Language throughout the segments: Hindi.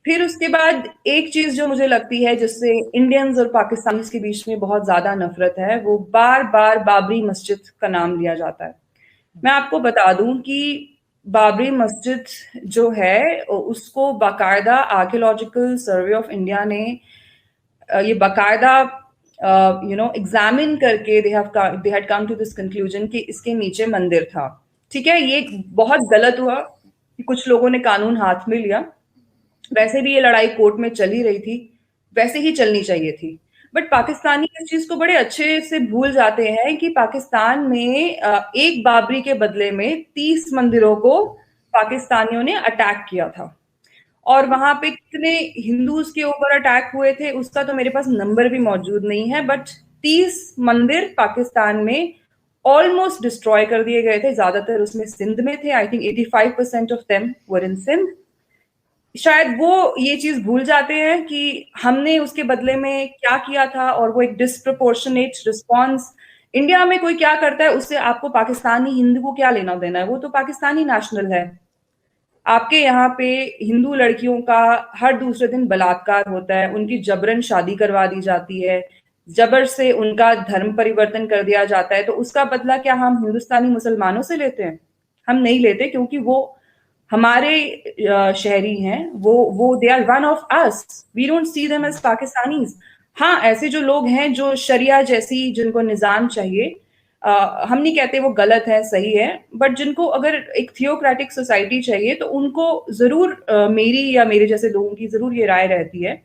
फिर उसके बाद एक चीज जो मुझे लगती है जिससे इंडियंस और पाकिस्तानीज के बीच में बहुत ज्यादा नफरत है, वो बार बार बाबरी मस्जिद का नाम लिया जाता है। मैं आपको बता दूं कि बाबरी मस्जिद जो है उसको बाकायदा आर्कियोलॉजिकल सर्वे ऑफ इंडिया ने ये बाकायदा एग्जामिन करके they had come to this conclusion कि इसके नीचे मंदिर था। ठीक है, ये बहुत गलत हुआ कि कुछ लोगों ने कानून हाथ में लिया। वैसे भी ये लड़ाई कोर्ट में चल ही रही थी, वैसे ही चलनी चाहिए थी। बट पाकिस्तानी इस चीज को बड़े अच्छे से भूल जाते हैं कि पाकिस्तान में एक बाबरी के बदले में 30 मंदिरों को पाकिस्तानियों ने अटैक किया था। और वहां पे कितने हिंदूज के ऊपर अटैक हुए थे उसका तो मेरे पास नंबर भी मौजूद नहीं है, बट 30 मंदिर पाकिस्तान में ऑलमोस्ट डिस्ट्रॉय कर दिए गए थे। ज्यादातर उसमें सिंध में थे। I think 85% of them were in Sindh. शायद वो ये चीज भूल जाते हैं कि हमने उसके बदले में क्या किया था, और वो एक डिस्प्रपोर्शनेट रिस्पॉन्स। इंडिया में कोई क्या करता है उससे आपको पाकिस्तानी हिंदू को क्या लेना देना है, वो तो पाकिस्तानी नेशनल है। आपके यहाँ पे हिंदू लड़कियों का हर दूसरे दिन बलात्कार होता है, उनकी जबरन शादी करवा दी जाती है, जबर से उनका धर्म परिवर्तन कर दिया जाता है। तो उसका बदला क्या हम हिंदुस्तानी मुसलमानों से लेते हैं? हम नहीं लेते, क्योंकि वो हमारे शहरी हैं। वो they are one of us, we don't see them as Pakistanis. हाँ, ऐसे जो लोग हैं जो शरिया जैसी जिनको निजाम चाहिए, हम नहीं कहते वो गलत है, सही है, बट जिनको अगर एक थियोक्रेटिक सोसाइटी चाहिए तो उनको जरूर मेरी या मेरे जैसे लोगों की जरूर ये राय रहती है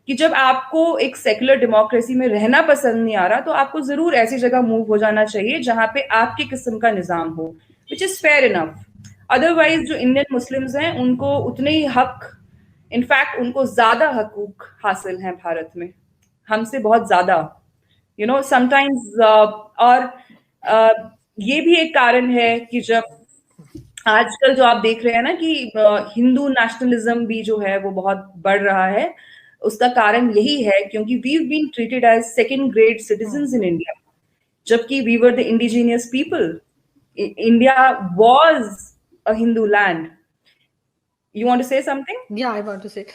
कि जब आपको एक सेकुलर डेमोक्रेसी में रहना पसंद नहीं आ रहा तो आपको जरूर ऐसी जगह मूव हो जाना चाहिए जहां पे आपके किस्म का निजाम हो, which is fair enough. Otherwise जो इंडियन मुस्लिम्स हैं उनको उतने ही हक, इनफैक्ट उनको ज्यादा हकूक हासिल हैं भारत में, हमसे बहुत ज्यादा, समटाइम्स। और अ, ये भी एक कारण है कि जब आजकल जो आप देख रहे हैं ना कि हिंदू नेशनलिज्म भी जो है वो बहुत बढ़ रहा है, उसका कारण यही है क्योंकि we been treated as second grade citizens in India, जबकि we were the indigenous people. India was a Hindu land. You want to say something? या आई वांट टू से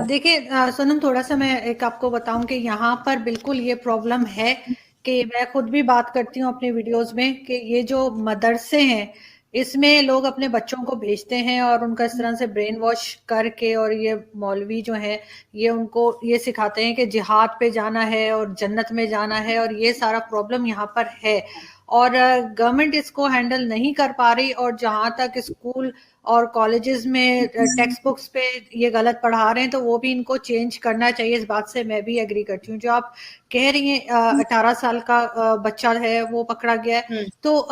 देखिए सोनम, थोड़ा सा मैं एक आपको बताऊं कि यहाँ पर बिल्कुल ये प्रॉब्लम है कि मैं खुद भी बात करती हूँ अपने वीडियोस में कि ये जो मदरसे हैं इसमें लोग अपने बच्चों को भेजते हैं और उनका इस तरह से ब्रेन वॉश करके, और ये मौलवी जो है ये उनको ये सिखाते हैं कि जिहाद पे जाना है और जन्नत में जाना है, और ये सारा प्रॉब्लम यहाँ पर है। और गवर्नमेंट इसको हैंडल नहीं कर पा रही, और जहाँ तक स्कूल और कॉलेजेस में टेक्स्ट बुक्स पे ये गलत पढ़ा रहे हैं तो वो भी इनको चेंज करना चाहिए। इस बात से मैं भी एग्री करती हूँ। जो आप कह रही हैं 18 साल का बच्चा है वो पकड़ा गया है, तो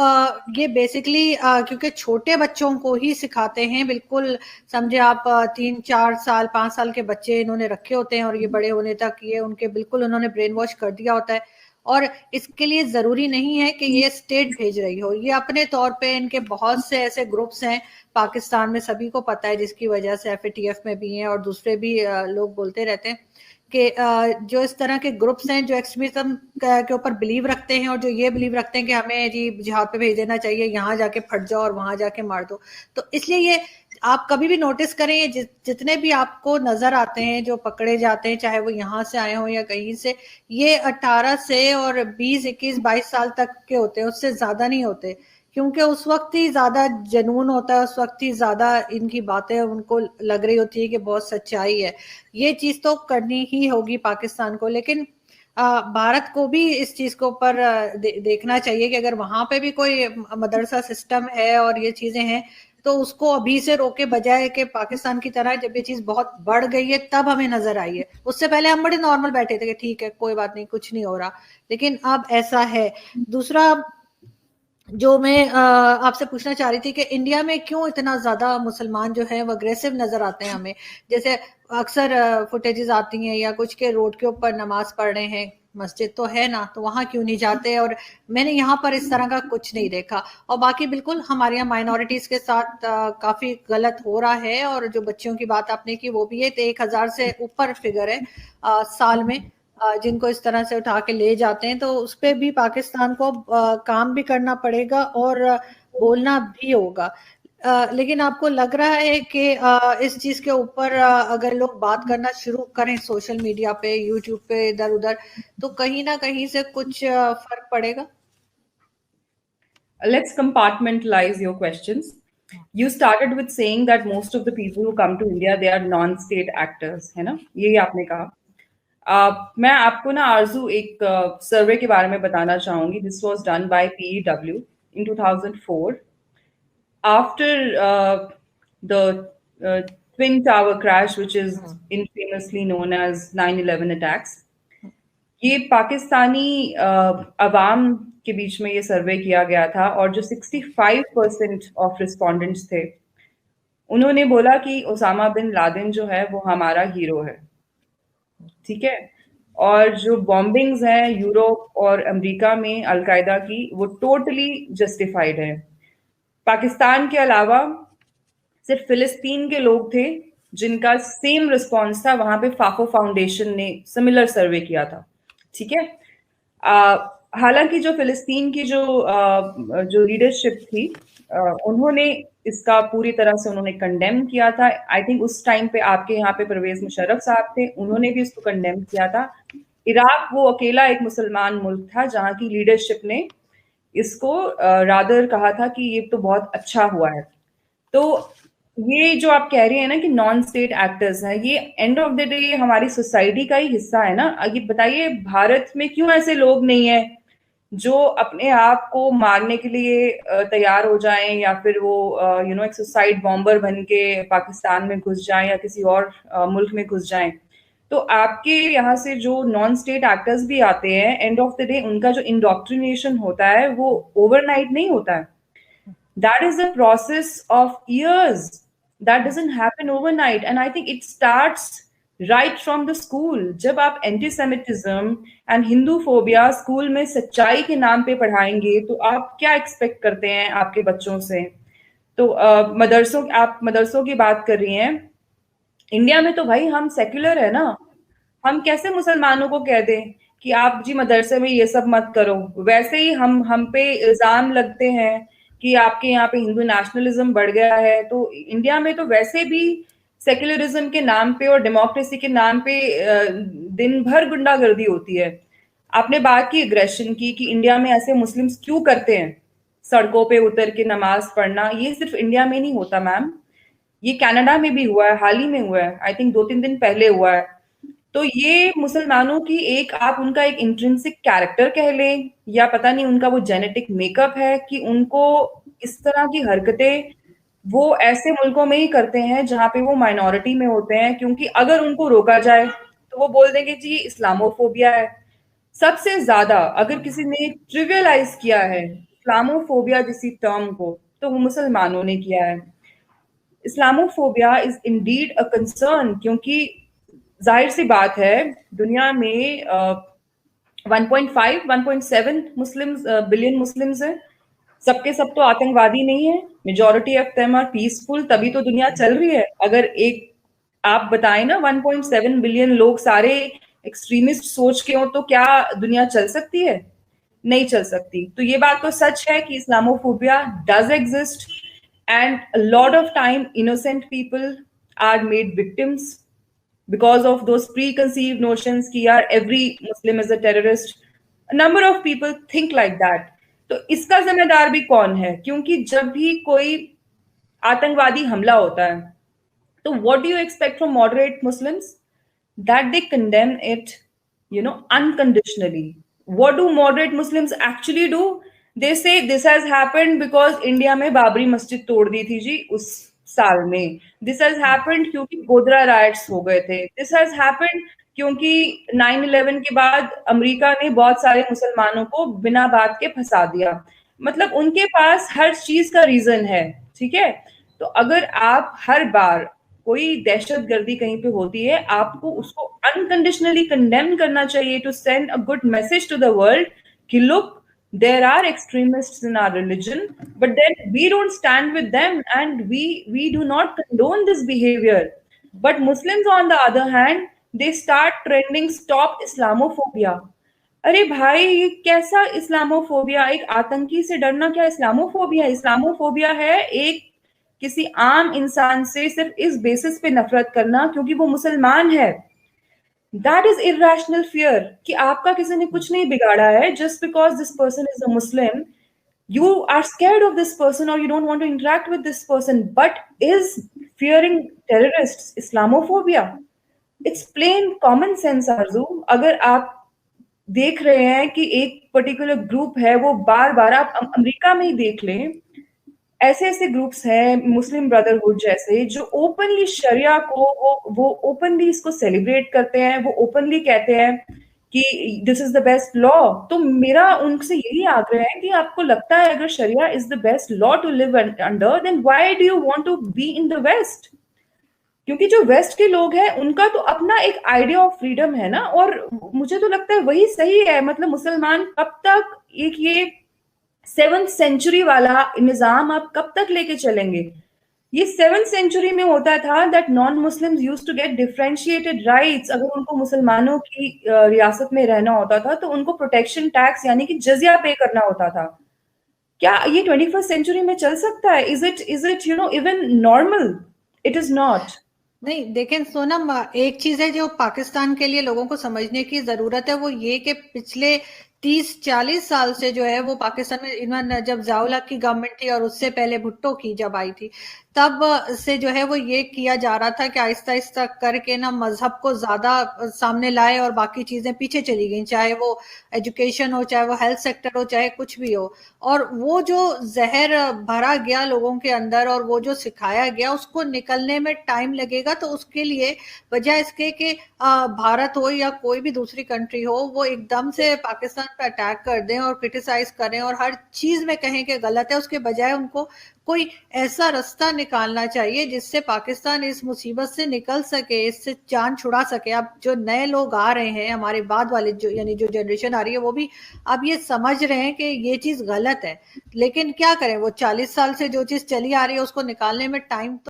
ये बेसिकली क्योंकि छोटे बच्चों को ही सिखाते हैं, बिल्कुल समझे आप 3 4 साल 5 साल के बच्चे इन्होंने रखे होते हैं और ये बड़े होने तक ये उनके बिल्कुल उन्होंने ब्रेन वॉश कर दिया होता है। और इसके लिए जरूरी नहीं है कि ये स्टेट भेज रही हो, ये अपने तौर पे इनके बहुत से ऐसे ग्रुप्स हैं पाकिस्तान में, सभी को पता है, जिसकी वजह से एफएटीएफ में भी हैं और दूसरे भी लोग बोलते रहते हैं कि जो इस तरह के ग्रुप्स हैं जो एक्सट्रीमिज्म के ऊपर बिलीव रखते हैं और जो ये बिलीव रखते हैं कि हमें जी जिहाद पे भेज देना चाहिए, यहाँ जाके फट जाओ और वहां जाके मार दो। तो इसलिए ये आप कभी भी नोटिस करें, ये जितने भी आपको नजर आते हैं जो पकड़े जाते हैं, चाहे वो यहाँ से आए हों या कहीं से, ये 18 से और 20 21 22 साल तक के होते हैं, उससे ज्यादा नहीं होते, क्योंकि उस वक्त ही ज्यादा जनून होता है, उस वक्त ही ज्यादा इनकी बातें उनको लग रही होती है कि बहुत सच्चाई है। ये चीज तो करनी ही होगी पाकिस्तान को, लेकिन भारत को भी इस चीज के ऊपर देखना चाहिए कि अगर वहां पे भी कोई मदरसा सिस्टम है और ये चीजें हैं तो उसको अभी से रोके, बजाय कि पाकिस्तान की तरह जब ये चीज बहुत बढ़ गई है तब हमें नजर आई है। उससे पहले हम बड़े नॉर्मल बैठे थे कि ठीक है कोई बात नहीं, कुछ नहीं हो रहा, लेकिन अब ऐसा है। दूसरा जो मैं आपसे पूछना चाह रही थी कि इंडिया में क्यों इतना ज्यादा मुसलमान जो है वो अग्रेसिव नजर आते हैं हमें, जैसे अक्सर फुटेजेस आती हैं या कुछ के रोड के ऊपर नमाज पढ़ रहे हैं, मस्जिद तो है ना, तो वहां क्यों नहीं जाते, और मैंने यहाँ पर इस तरह का कुछ नहीं देखा। और बाकी बिल्कुल हमारे यहाँ माइनॉरिटीज के साथ काफी गलत हो रहा है, और जो बच्चियों की बात आपने की वो भी है, तो 1000 से ऊपर फिगर है साल में जिनको इस तरह से उठा के ले जाते हैं, तो उस पर भी पाकिस्तान को काम भी करना पड़ेगा और बोलना भी होगा। लेकिन आपको लग रहा है कि इस चीज के ऊपर अगर लोग बात करना शुरू करें सोशल मीडिया पे, यूट्यूब पे, इधर उधर, तो कहीं ना कहीं से कुछ फर्क पड़ेगा? Let's compartmentalize your questions. You started with saying that most of the people who come to India, they are non-state actors, है ना? यही आपने कहा. मैं आपको ना आरजू एक सर्वे के बारे में बताना चाहूंगी. This was done by PEW in 2004 after the Twin Tower crash, which is infamously known as 9/11 attacks. ये पाकिस्तानी अवाम के बीच में ये सर्वे किया गया था और जो 65% ऑफ रिस्पोंडेंट्स थे उन्होंने बोला कि ओसामा बिन लादेन जो है वो हमारा हीरो है. ठीक है. और जो बॉम्बिंग्स हैं यूरोप और अमेरिका में अलकायदा की वो टोटली जस्टिफाइड है. पाकिस्तान के अलावा सिर्फ फिलिस्तीन के लोग थे जिनका सेम रिस्पॉन्स था. वहां पे फाफो फाउंडेशन ने सिमिलर सर्वे किया था. ठीक है. हालांकि जो फिलिस्तीन की जो लीडरशिप थी उन्होंने इसका पूरी तरह से उन्होंने कंडेम किया था. आई थिंक उस टाइम पे आपके यहाँ पे परवेज मुशर्रफ साहब थे, उन्होंने भी इसको कंडेम किया था. इराक वो अकेला एक मुसलमान मुल्क था जहाँ की लीडरशिप ने इसको रादर कहा था कि ये तो बहुत अच्छा हुआ है. तो ये जो आप कह रहे हैं ना कि नॉन स्टेट एक्टर्स हैं, ये एंड ऑफ द डे हमारी सोसाइटी का ही हिस्सा है ना. ये बताइए भारत में क्यों ऐसे लोग नहीं है जो अपने आप को मारने के लिए तैयार हो जाएं या फिर वो एक सुसाइड बॉम्बर बन के पाकिस्तान में घुस जाएं या किसी और मुल्क में घुस जाएं. तो आपके यहाँ से जो नॉन स्टेट एक्टर्स भी आते हैं, एंड ऑफ द डे उनका जो इंडोक्ट्रिनेशन होता है वो ओवरनाइट नहीं होता है. That is a process of years. That doesn't happen overnight. And I think it starts right from the school. जब आप anti-Semitism and Hindu phobia school में सच्चाई के नाम पे पढ़ाएंगे तो आप क्या एक्सपेक्ट करते हैं आपके बच्चों से. तो आप मदरसों की बात कर रही हैं. इंडिया में तो भाई हम सेक्युलर है ना. हम कैसे मुसलमानों को कह दें कि आप जी मदरसे में ये सब मत करो. वैसे ही हम पे इल्जाम लगते हैं कि आपके यहाँ पे हिंदू नेशनलिज्म बढ़ गया है. तो इंडिया में तो वैसे भी सेक्युलरिज्म के नाम पे और डेमोक्रेसी के नाम पे दिन भर गुंडागर्दी होती है. आपने बात की एग्रेशन की कि इंडिया में ऐसे मुस्लिम्स क्यों करते हैं सड़कों पे उतर के नमाज पढ़ना. ये सिर्फ इंडिया में नहीं होता मैम, ये कनाडा में भी हुआ है, हाल ही में हुआ है. आई थिंक 2-3 दिन पहले हुआ है. तो ये मुसलमानों की आप उनका एक इंट्रिंसिक कैरेक्टर कह लें या पता नहीं उनका वो जेनेटिक मेकअप है कि उनको इस तरह की हरकतें वो ऐसे मुल्कों में ही करते हैं जहां पे वो माइनॉरिटी में होते हैं. क्योंकि अगर उनको रोका जाए तो वो बोल देंगे जी इस्लामोफोबिया है. सबसे ज्यादा अगर किसी ने ट्रिवियलाइज किया है इस्लामोफोबिया जैसी टर्म को तो वो मुसलमानों ने किया है. Islamophobia is indeed a concern क्योंकि जाहिर सी बात है दुनिया में 1.5 1.7 मुस्लिम्स बिलियन मुस्लिम्स हैं. सबके सब तो आतंकवादी नहीं है. Majority of them are peaceful. तभी तो दुनिया चल रही है. अगर एक आप बताएं ना 1.7 बिलियन लोग सारे एक्सट्रीमिस्ट सोच के हो तो क्या दुनिया चल सकती है? नहीं चल सकती. तो ये बात तो सच है कि Islamophobia does exist and a lot of time innocent people are made victims because of those preconceived notions कि यार every Muslim is a terrorist. A number of people think like that. तो इसका जिम्मेदार भी कौन है? क्योंकि जब भी कोई आतंकवादी हमला होता है तो what do you expect from moderate Muslims? That they condemn it, unconditionally. What do moderate Muslims actually do? They say this has happened because India में बाबरी मस्जिद तोड़ दी थी जी उस साल में. This has happened क्योंकि गोधरा राइट्स हो गए थे. This has happened क्योंकि 9/11 के बाद अमेरिका ने बहुत सारे मुसलमानों को बिना बात के फंसा दिया. मतलब उनके पास हर चीज का रीजन है. ठीक है. तो अगर आप हर बार कोई दहशतगर्दी कहीं पे होती है आपको उसको अनकंडीशनली कंडेम करना चाहिए to send a good message to the world कि look there are extremists in our religion but then we don't stand with them and we do not condone this behavior. But Muslims on the other hand they start trending stop Islamophobia. अरे भाई ये कैसा इस्लामोफोबिया? एक आतंकी से डरना क्या इस्लामोफोबिया? इस्लामोफोबिया है एक किसी आम इंसान से सिर्फ इस बेसिस पे नफरत करना क्योंकि वो मुसलमान है, दैट इज इर्रेशनल फियर कि आपका किसी ने कुछ नहीं बिगाड़ा है, just because this person is a Muslim you are scared of this person or you don't want to interact with this person. But is fearing terrorists Islamophobia? It's plain common sense, आरजू। अगर आप देख रहे हैं कि एक पर्टिकुलर ग्रुप है, वो बार बार, आप अमेरिका में ही देख लें, ऐसे ऐसे ग्रुप्स हैं मुस्लिम ब्रदरहुड जैसे, जो ओपनली शरिया को वो ओपनली इसको सेलिब्रेट करते हैं, वो ओपनली कहते हैं कि this is the best law. तो मेरा उनसे यही आग्रह है कि आपको लगता है अगर sharia is the best law to live under, then why do you want to be in the west? क्योंकि जो वेस्ट के लोग हैं उनका तो अपना एक आइडिया ऑफ फ्रीडम है ना, और मुझे तो लगता है वही सही है। मतलब मुसलमान कब तक एक ये 7th सेंचुरी वाला निजाम आप कब तक लेके चलेंगे? ये 7th सेंचुरी में होता था that non Muslims used to get differentiated rights. अगर उनको मुसलमानों की रियासत में रहना होता था तो उनको प्रोटेक्शन टैक्स यानी कि जजिया पे करना होता था। क्या ये 21st सेंचुरी में चल सकता है? Is it even normal? It is not. नहीं, देखें सोनम, एक चीज है जो पाकिस्तान के लिए लोगों को समझने की जरूरत है, वो ये कि पिछले 30-40 साल से जो है वो पाकिस्तान में, इवन जब ज़िया-उल हक की गवर्नमेंट थी और उससे पहले भुट्टो की जब आई थी, तब से जो है वो ये किया जा रहा था कि आहिस्ता आहिस्ता करके ना मजहब को ज्यादा सामने लाए और बाकी चीजें पीछे चली गई, चाहे वो एजुकेशन हो, चाहे वो हेल्थ सेक्टर हो, चाहे कुछ भी हो। और वो जो जहर भरा गया लोगों के अंदर और वो जो सिखाया गया, उसको निकलने में टाइम लगेगा। तो उसके लिए बजाय इसके कि भारत हो या कोई भी दूसरी कंट्री हो, वो एकदम से पाकिस्तान पर अटैक कर दें और क्रिटिसाइज करें और हर चीज में कहें कि गलत है, उसके बजाय उनको कोई ऐसा रास्ता निकालना चाहिए जिससे पाकिस्तान इस मुसीबत से निकल सके, इससे जान छुड़ा सके। अब जो नए लोग आ रहे हैं, हमारे बाद वाले जो यानी जो जनरेशन आ रही है, वो भी अब ये समझ रहे हैं कि ये चीज गलत है। लेकिन क्या करें, वो 40 साल से जो चीज चली आ रही है उसको निकालने में टाइम